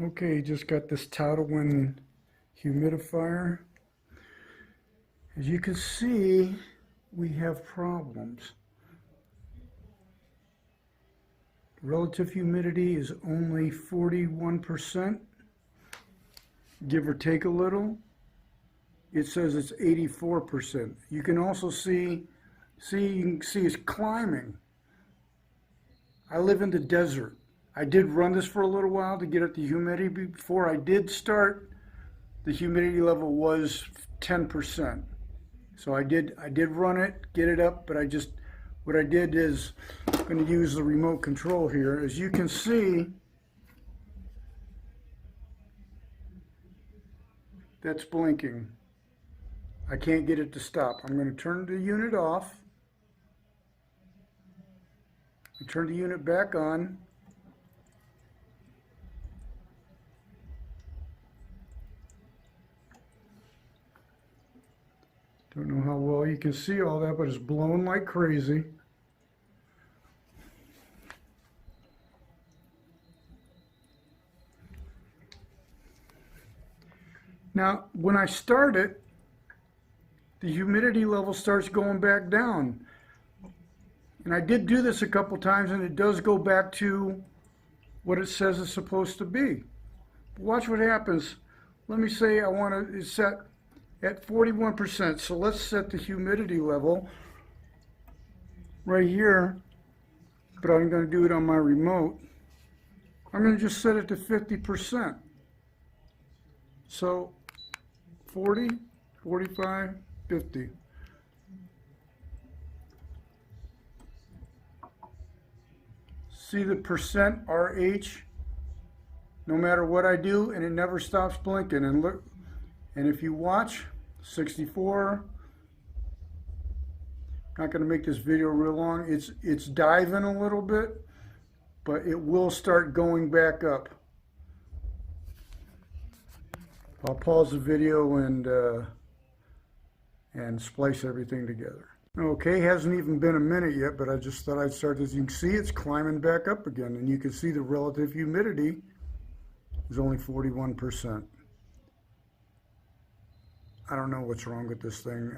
Okay, just got this Toutouan humidifier. As you can see, we have problems. Relative humidity is only 41%, give or take a little. It says it's 84%. You can also see it's climbing. I live in the desert. I did run this for a little while to get at the humidity. Before I did start, the humidity level was 10%. So I did run it, get it up, but what I did is I'm going to use the remote control here. As you can see, that's blinking. I can't get it to stop. I'm going to turn the unit off. I turn the unit back on. Don't know how well you can see all that, but it's blowing like crazy. Now, when I start it, the humidity level starts going back down. And I did do this a couple times, and it does go back to what it says it's supposed to be. But watch what happens. Let me say I want to set at 41%. So let's set the humidity level right here, but I'm going to do it on my remote. I'm going to just set it to 50%. So 40, 45, 50. See the percent RH? No matter what I do, and it never stops blinking. And look, and if you watch, 64. Not going to make this video real long. It's diving a little bit, but it will start going back up. I'll pause the video and splice everything together. Okay, hasn't even been a minute yet, but I just thought I'd start this. You can see it's climbing back up again, and you can see the relative humidity is only 41%. I don't know what's wrong with this thing.